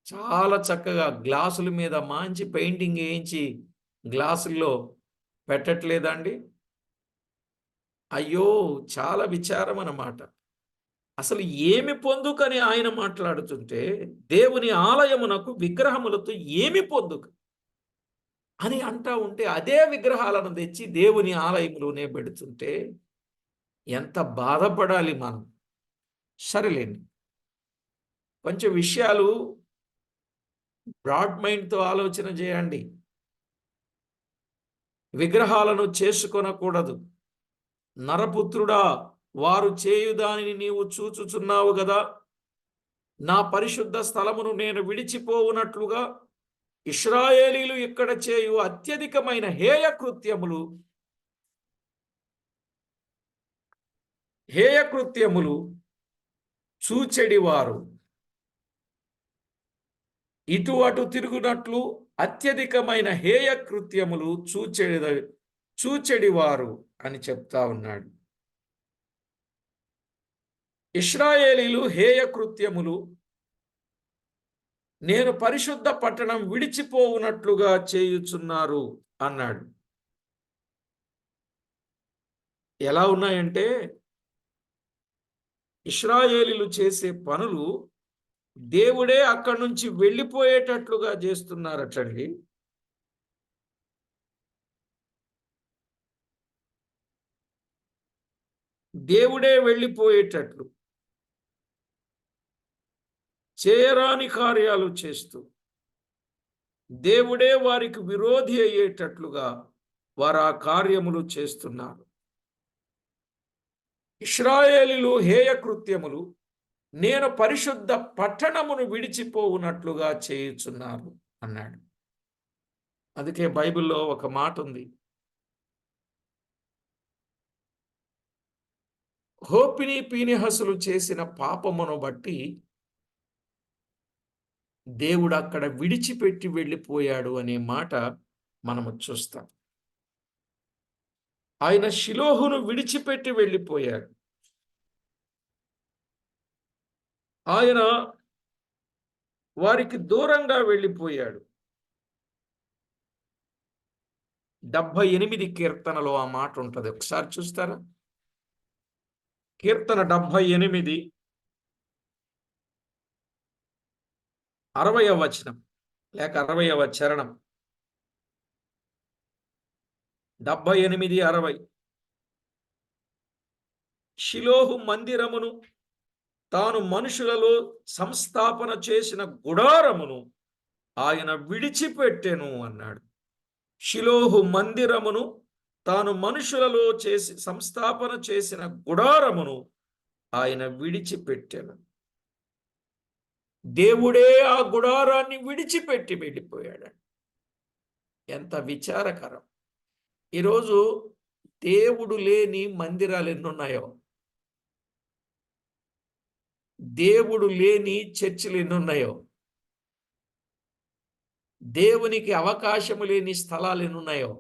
Speaker 1: చాలా చక్కగా గ్లాసుల మీద మంచి పెయింటింగ్ వేయించి గ్లాసుల్లో పెట్టట్లేదండి. అయ్యో, చాలా విచారం అన్నమాట. అసలు ఏమి పొందుకని ఆయన మాట్లాడుతుంటే, దేవుని ఆలయమునకు విగ్రహములతో ఏమి పొందుక అని అంటా ఉంటే, అదే విగ్రహాలను తెచ్చి దేవుని ఆలయంలోనే పెడుతుంటే ఎంత బాధపడాలి మనం. సరేలేండి, కొంచెం విషయాలు బ్రాడ్ మైండ్తో ఆలోచన చేయండి. విగ్రహాలను చేసుకొనకూడదు. నరపుత్రుడా, వారు చేయు దానిని నీవు చూచుచున్నావు గదా. నా పరిశుద్ధ స్థలమును నేను విడిచిపోవునట్లుగా ఇశ్రాయేలీలు ఇక్కడ చేయు అత్యధికమైన హేయకృత్యములు చూచెడివారు, ఇటు అటు తిరుగునట్లు అత్యధికమైన హేయకృత్యములు చూచెడివారు అని చెప్తా ఉన్నాడు. ఇశ్రాయేలీలు హేయకృత్యములు నేను పరిశుద్ధ పట్టణం విడిచిపోవునట్లుగా చేయుచున్నారు అన్నాడు. ఎలా ఉన్నాయంటే, ఇశ్రాయేలీలు చేసే పనులు దేవుడే అక్కడి నుంచి వెళ్ళిపోయేటట్లుగా చేస్తున్నారటండి. దేవుడే వెళ్ళిపోయేటట్లు చేయరాని కార్యాలు చేస్తూ దేవుడే వారికి విరోధి అయ్యేటట్లుగా వారు ఆ కార్యములు చేస్తున్నారు. ఇశ్రాయేలీలు హేయకృత్యములు నేను పరిశుద్ధ పట్టణమును విడిచిపోవునట్లుగా చేయుచున్నారు అన్నాడు. అందుకే బైబిల్లో ఒక మాట ఉంది, హోపిని పీనెహసులు చేసిన పాపమును బట్టి దేవుడు అక్కడ విడిచిపెట్టి వెళ్ళిపోయాడు అనే మాట మనము చూస్తాం. ఆయన షిలోహును విడిచిపెట్టి వెళ్ళిపోయాడు. ఆయన వారికి దూరంగా వెళ్ళిపోయాడు. 78 కీర్తనలో ఆ మాట ఉంటుంది. ఒకసారి చూస్తారా? కీర్తన 78 60వ వచనం లేక 60వ చరణం. 78:60. షిలోహు మందిరమును తాను మనుషులలో సంస్థాపన చేసిన గుడారమును ఆయన విడిచిపెట్టెను అన్నాడు. షిలోహు మందిరమును తాను మనుషులలో చేసి సంస్థాపన చేసిన గుడారమును ఆయన విడిచిపెట్టెను. దేవుడే ఆ గుడారాన్ని విడిచిపెట్టి వెళ్ళిపోయాడు. ఎంత విచారకరం. ఈరోజు దేవుడు లేని మందిరాలు ఎన్నున్నాయో, దేవుడు లేని చర్చిలు ఎన్నున్నాయో, దేవునికి అవకాశము లేని స్థలాలు ఎన్నున్నాయో.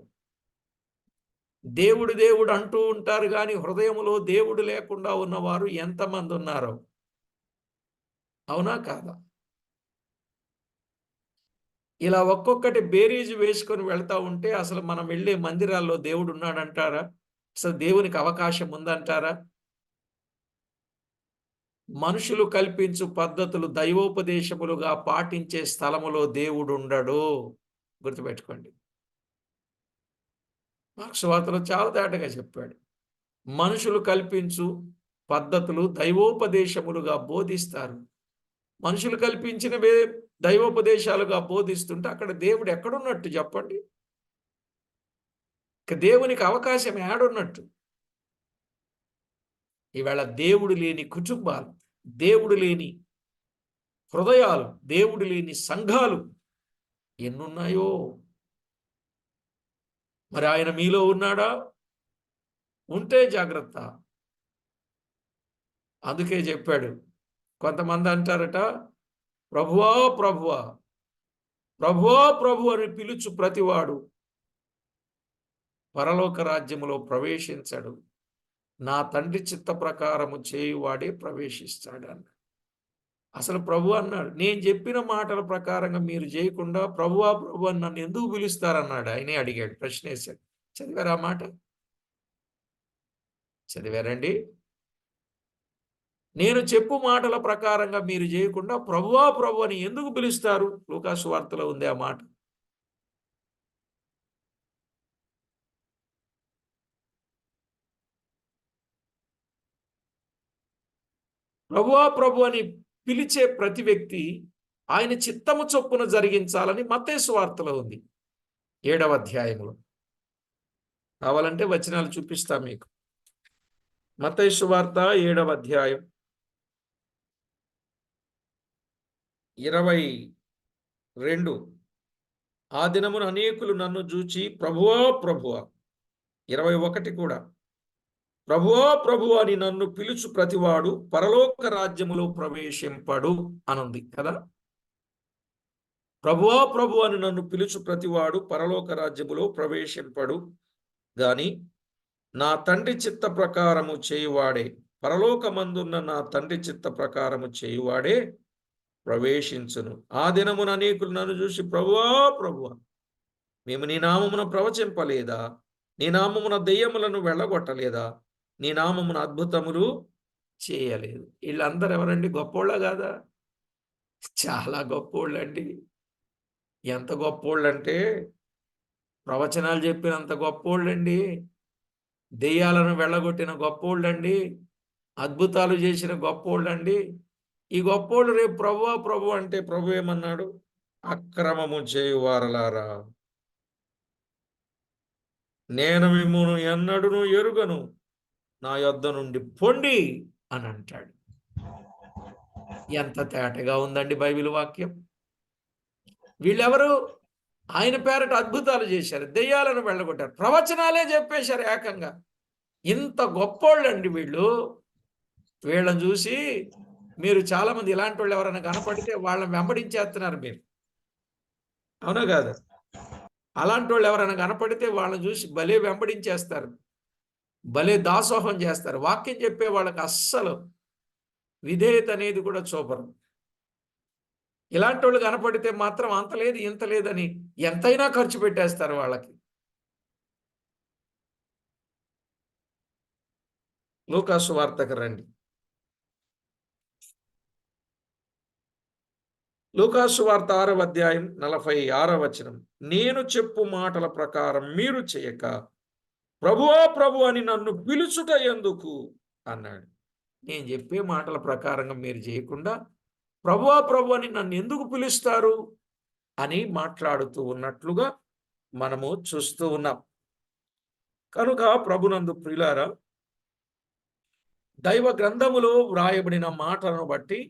Speaker 1: దేవుడు దేవుడు అంటూ ఉంటారు కానీ హృదయములో దేవుడు లేకుండా ఉన్నవారు ఎంతమంది ఉన్నారో. అవునా కాదా? ఇలా ఒక్కొక్కటి బేరీజు వేసుకొని వెళ్తా ఉంటే అసలు మనం వెళ్ళే మందిరాల్లో దేవుడు ఉన్నాడంటారా? అసలు దేవునికి అవకాశం ఉందంటారా? మనుషులు కల్పించు పద్ధతులు దైవోపదేశములుగా పాటించే స్థలములో దేవుడు ఉండడు. గుర్తుపెట్టుకోండి. మార్కు సువార్తలో చాలా తేటగా చెప్పాడు. మనుషులు కల్పించు పద్ధతులు దైవోపదేశములుగా బోధిస్తారు. మనుషులు కల్పించినవే దైవోపదేశాలుగా బోధిస్తుంటే అక్కడ దేవుడు ఎక్కడున్నట్టు చెప్పండి? ఇక దేవునికి అవకాశం ఏడున్నట్టు? ఈవేళ దేవుడు లేని కుటుంబాలు, దేవుడు లేని హృదయాలు, దేవుడు లేని సంఘాలు ఎన్నున్నాయో. మరి ఆయన మీలో ఉన్నాడా? ఉంటే జాగ్రత్త. అందుకే చెప్పాడు. కొంతమంది అంటారట, ప్రభువా ప్రభువా, ప్రభువా ప్రభు అని పిలుచు ప్రతివాడు పరలోక రాజ్యములో ప్రవేశించడు, నా తండ్రి చిత్త ప్రకారము చేయువాడే ప్రవేశిస్తాడు. అసలు ప్రభు అన్నాడు, నేను చెప్పిన మాటల ప్రకారంగా మీరు చేయకుండా ప్రభువా ప్రభు అని నన్ను ఎందుకు పిలుస్తారన్నాడు. ఆయనే అడిగాడు, ప్రశ్న వేశాడు. చదివారా ఆ మాట? చదివారండి? నేను చెప్పు మాటల ప్రకారంగా మీరు చేయకుండా ప్రభువా ప్రభు అని ఎందుకు పిలుస్తారు? లూకాసు వార్తలో ఉంది ఆ మాట. ప్రభువా ప్రభు అని పిలిచే ప్రతి వ్యక్తి ఆయన చిత్తము చొప్పున జరిగించాలని మత్తయి సువార్తలో ఉంది 7వ అధ్యాయంలో. కావాలంటే వచనాలు చూపిస్తా మీకు. మత్తయి సువార్త 7వ అధ్యాయం 22. ఆ దినమున అనేకులు నన్ను చూచి ప్రభువా ప్రభువా, 21 కూడా, ప్రభువా ప్రభువా అని నన్ను పిలుచు ప్రతివాడు పరలోక రాజ్యములో ప్రవేశింపడు అనుంది కదా. ప్రభువా ప్రభు అని నన్ను పిలుచు ప్రతివాడు పరలోక రాజ్యములో ప్రవేశింపడు గాని నా తండ్రి చిత్త ప్రకారము చేయువాడే, పరలోకమందున్న నా తండ్రి చిత్త ప్రకారము చేయువాడే ప్రవేశించును. ఆ దినమున అనేకులు నన్ను చూసి ప్రభువా ప్రభువా, మేము నీ నామమున ప్రవచింపలేదా? నీ నామమున దెయ్యములను వెళ్ళగొట్టలేదా? నీ నామమున అద్భుతములు చేయలేదు. వీళ్ళందరూ ఎవరండి? గొప్పోళ్ళ కాదా? చాలా గొప్పోళ్ళండి. ఎంత గొప్పోళ్ళంటే ప్రవచనాలు చెప్పినంత గొప్పోళ్ళండి, దెయ్యాలను వెళ్ళగొట్టిన గొప్పోళ్ళండి, అద్భుతాలు చేసిన గొప్పోళ్ళండి. ఈ గొప్పోళ్ళు రేపు ప్రభువా ప్రభు అంటే ప్రభు ఏమన్నాడు? అక్రమము చేయువారలారా, నేను మిమ్మును ఎన్నడును ఎరుగను, నా యొద్ద నుండి పొండి అని అంటాడు. ఎంత తేటగా ఉందండి బైబిల్ వాక్యం. వీళ్ళెవరు? ఆయన పేరట అద్భుతాలు చేశారు, దెయ్యాలను వెళ్ళగొట్టారు, ప్రవచనాలే చెప్పేశారు ఏకంగా. ఇంత గొప్పోళ్ళండి వీళ్ళు. వీళ్ళని చూసి మీరు చాలామంది ఇలాంటి వాళ్ళు ఎవరైనా కనపడితే వాళ్ళని వెంబడించేస్తున్నారు మీరు. అవునా కాదు? అలాంటి వాళ్ళు ఎవరైనా కనపడితే వాళ్ళని చూసి భలే వెంబడించేస్తారు, భలే దాసోహం చేస్తారు. వాక్యం చెప్పే వాళ్ళకి అస్సలు విధేయత అనేది కూడా చూపరు. ఇలాంటి వాళ్ళు కనపడితే మాత్రం అంత లేదు ఇంత లేదని ఎంతైనా ఖర్చు పెట్టేస్తారు వాళ్ళకి. లూకాసు వార్తకు రండి. లూకాసు వార్త 6వ అధ్యాయం 46వ వచనం. నేను చెప్పు మాటల ప్రకారం మీరు చేయక ప్రభువా ప్రభు అని నన్ను పిలుచుట ఎందుకు అన్నాడు. నేను చెప్పే మాటల ప్రకారంగా మీరు చేయకుండా ప్రభువా ప్రభు అని నన్ను ఎందుకు పిలుస్తారు అని మాట్లాడుతూ ఉన్నట్లుగా మనము చూస్తూ ఉన్నాం. కనుక ప్రభునందు ప్రియులారా, దైవ గ్రంథములో వ్రాయబడిన మాటలను బట్టి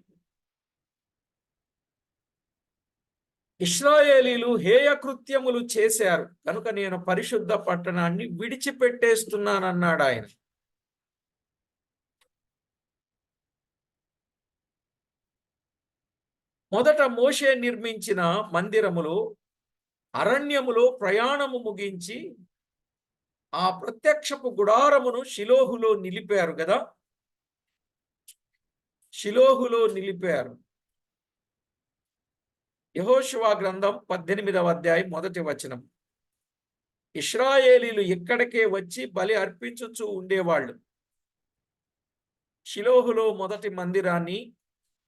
Speaker 1: ఇశ్రాయేలీలు హేయ కృత్యములు చేశారు కనుక నేను పరిశుద్ధ పట్టణాన్ని విడిచిపెట్టేస్తున్నానన్నాడు ఆయన. మొదట మోషే నిర్మించిన మందిరములో అరణ్యములో ప్రయాణము ముగించి ఆ ప్రత్యక్షపు గుడారమును షిలోహులో నిలిపారు కదా, షిలోహులో నిలిపారు. యెహోషువ గ్రంథం 18వ అధ్యాయం 1వ వచనం. ఇశ్రాయేలీలు ఇక్కడికే వచ్చి బలి అర్పించుచూ ఉండేవాళ్ళు. షిలోహులో మొదటి మందిరాన్ని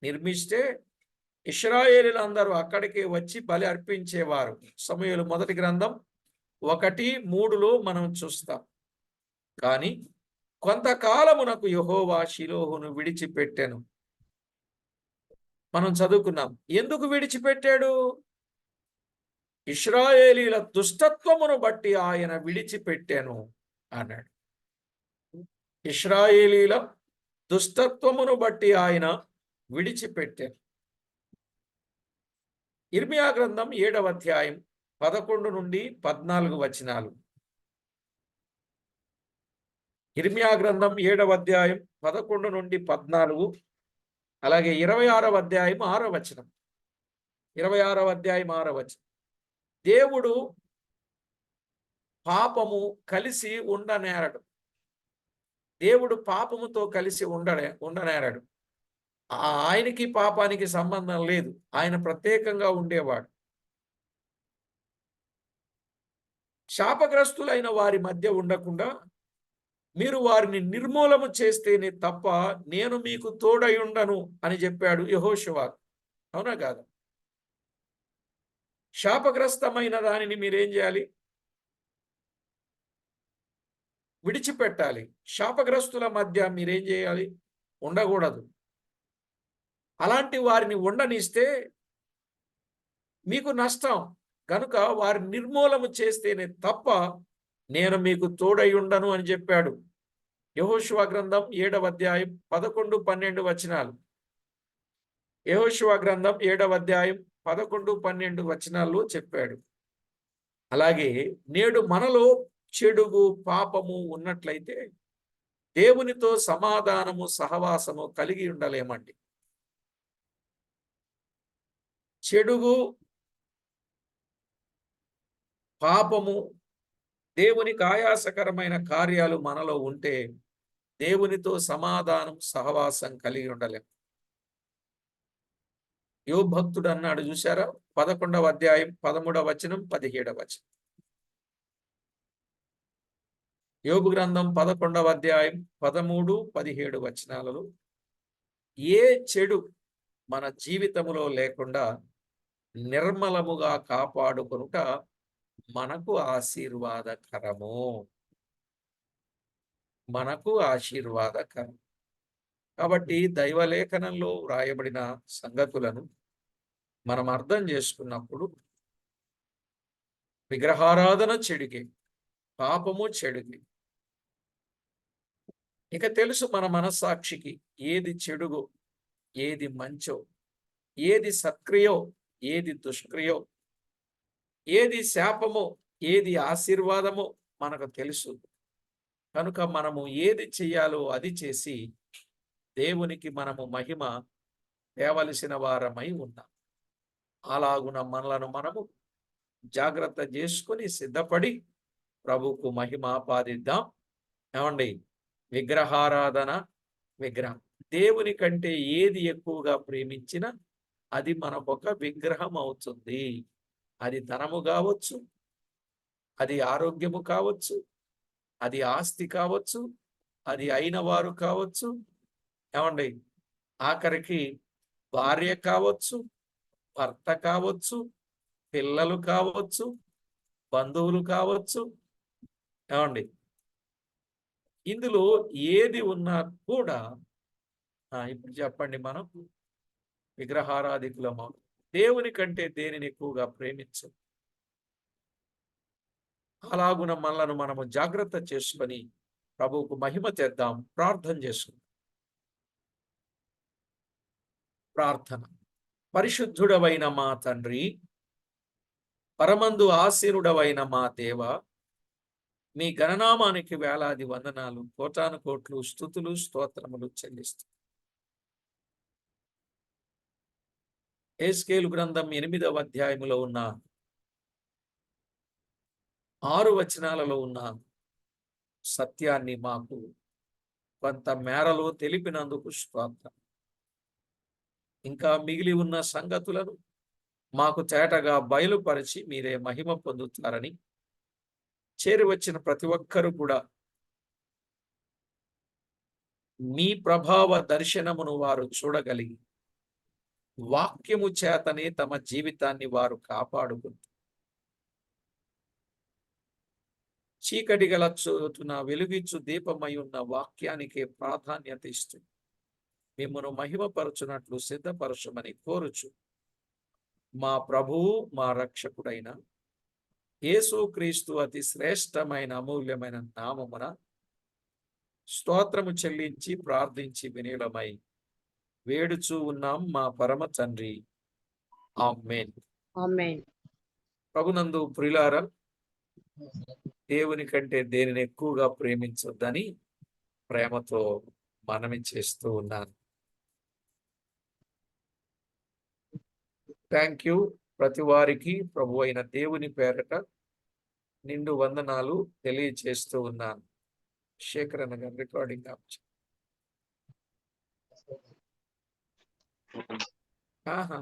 Speaker 1: నిర్మిస్తే ఇశ్రాయేలీలందరూ అక్కడికే వచ్చి బలి అర్పించేవారు. సమూయేలు మొదటి గ్రంథం 1:3లో మనం చూస్తాం. కానీ కొంతకాలమునకు యెహోవా షిలోహును విడిచిపెట్టెను. మనం చదువుకున్నాం. ఎందుకు విడిచిపెట్టాడు? ఇశ్రాయేలీల దుష్టత్వమును బట్టి ఆయన విడిచిపెట్టాను అన్నాడు. ఇశ్రాయేలీల దుష్టత్వమును బట్టి ఆయన విడిచిపెట్టాను. ఇర్మియా గ్రంథం 7వ అధ్యాయం 11 నుండి 14 వచనాలు. ఇర్మియా గ్రంథం 7వ అధ్యాయం 11 నుండి 14, అలాగే 26వ అధ్యాయం 6వ వచనం. 26వ అధ్యాయం 6వ వచనం. దేవుడు పాపము కలిసి ఉండనేరడు. దేవుడు పాపముతో కలిసి ఉండనేరడు. ఆయనకి పాపానికి సంబంధం లేదు. ఆయన ప్రత్యేకంగా ఉండేవాడు. శాపగ్రస్తులైన వారి మధ్య ఉండకుండా మీరు వారిని నిర్మూలము చేస్తేనే తప్ప నేను మీకు తోడై ఉండను అని చెప్పాడు యెహోషువ. అవునా కాదా? శాపగ్రస్తమైన దానిని మీరేం చేయాలి? విడిచిపెట్టాలి. శాపగ్రస్తుల మధ్య మీరేం చేయాలి? ఉండకూడదు. అలాంటి వారిని ఉండనిస్తే మీకు నష్టం. కనుక వారిని నిర్మూలము చేస్తేనే తప్ప నేను మీకు తోడై ఉండను అని చెప్పాడు. యెహోషువ గ్రంథం 7వ అధ్యాయం 11, 12 వచనాలు. యెహోషువ గ్రంథం 7వ అధ్యాయం 11, 12 వచనాల్లో చెప్పాడు. అలాగే నేడు మనలో చెడుగు పాపము ఉన్నట్లయితే దేవునితో సమాధానము సహవాసము కలిగి ఉండలేమండి. చెడుగు పాపము దేవునికి ఆయాసకరమైన కార్యాలు మనలో ఉంటే దేవునితో సమాధానం సహవాసం కలిగి ఉండలేం. యోబు భక్తుడు అన్నాడు చూశారా? 11వ అధ్యాయం 13వ వచనం 17వ వచనం. యోబు గ్రంథం 11వ అధ్యాయం 13, 17 వచనాలలో ఏ చెడు మన జీవితములో లేకుండా నిర్మలముగా కాపాడుకొనుట మనకు ఆశీర్వాదకరము. మనకు ఆశీర్వాదకరం. కాబట్టి దైవలేఖనంలో వ్రాయబడిన సంగతులను మనం అర్థం చేసుకున్నప్పుడు విగ్రహారాధన చెడుగే, పాపము చెడుగే. ఇక తెలుసు మన మనస్సాక్షికి ఏది చెడుగో, ఏది మంచో, ఏది సత్క్రియో, ఏది దుష్క్రియో, ఏది శాపమో, ఏది ఆశీర్వాదమో మనకు తెలుసు. కనుక మనము ఏది చెయ్యాలో అది చేసి దేవునికి మనము మహిమ తేవలసిన వారమై ఉన్నాం. అలాగున మనలను మనము జాగ్రత్త చేసుకుని సిద్ధపడి ప్రభువుకు మహిమ ఆపాదిద్దాం. ఏమండి? విగ్రహారాధన, విగ్రహం దేవుని కంటే ఏది ఎక్కువగా ప్రేమించినా అది మనకొక విగ్రహం అవుతుంది. అది ధనము కావచ్చు, అది ఆరోగ్యము కావచ్చు, అది ఆస్తి కావచ్చు, అది అయిన వారు కావచ్చు, ఏమండి ఆఖరికి భార్య కావచ్చు, భర్త కావచ్చు, పిల్లలు కావచ్చు, బంధువులు కావచ్చు, ఏమండి ఇందులో ఏది ఉన్నా కూడా ఇప్పుడు చెప్పండి, మనం విగ్రహారాధికులమా? దేవుని కంటే దేనిని ఎక్కువగా ప్రేమించు. అలాగున మనలను మనము జాగ్రత్త చేసుకొని ప్రభువుకు మహిమ తెద్దాం. ప్రార్థన చేసుకుందాం. ప్రార్థన. పరిశుద్ధుడవైన మా తండ్రి, పరమందు ఆసీనుడవైన మా దేవ, మీ గణనామానికి వేలాది వందనాలు, కోటాను కోట్లు స్తుతులు స్తోత్రములు చెల్లిస్తూ యెహెజ్కేలు గ్రంథం 8వ అధ్యాయములో ఉన్న 6 వచనాలలో ఉన్న సత్యాన్ని మాకు కొంత మేరలో తెలిపినందుకు స్తోత్రం. ఇంకా మిగిలి ఉన్న సంగతులను మాకు తేటగా బయలుపరిచి మీరే మహిమ పొందుతారని, చేరి వచ్చిన ప్రతి ఒక్కరూ కూడా మీ ప్రభావ దర్శనమును వారు చూడగలిగి వాక్యము చేతనే తమ జీవితాన్ని వారు కాపాడుకుంటారు. చీకటి గల చోటున వెలుగిచ్చు దీపమై ఉన్న వాక్యానికే ప్రాధాన్యత ఇస్తూ మిమ్మను మహిమపరచునట్లు సిద్ధపరచమని కోరుచు మా ప్రభువు మా రక్షకుడైన యేసుక్రీస్తు అతి శ్రేష్టమైన అమూల్యమైన నామమున స్తోత్రము చెల్లించి ప్రార్థించి వినీలమై వేడుచూ ఉన్నాం మా పరమ తండ్రి. ఆమేన్.
Speaker 3: ఆమేన్.
Speaker 1: ప్రభునందు ప్రియులారా, దేవుని కంటే దేనిని ఎక్కువగా ప్రేమించొద్దని ప్రేమతో మనవి చేస్తూ ఉన్నాను. Thank you. ప్రతి వారికి ప్రభు అయిన దేవుని పేరట నిండు వందనాలు తెలియజేస్తూ ఉన్నాను. శేఖర్ అన్న గారు రికార్డింగ్ ఆహా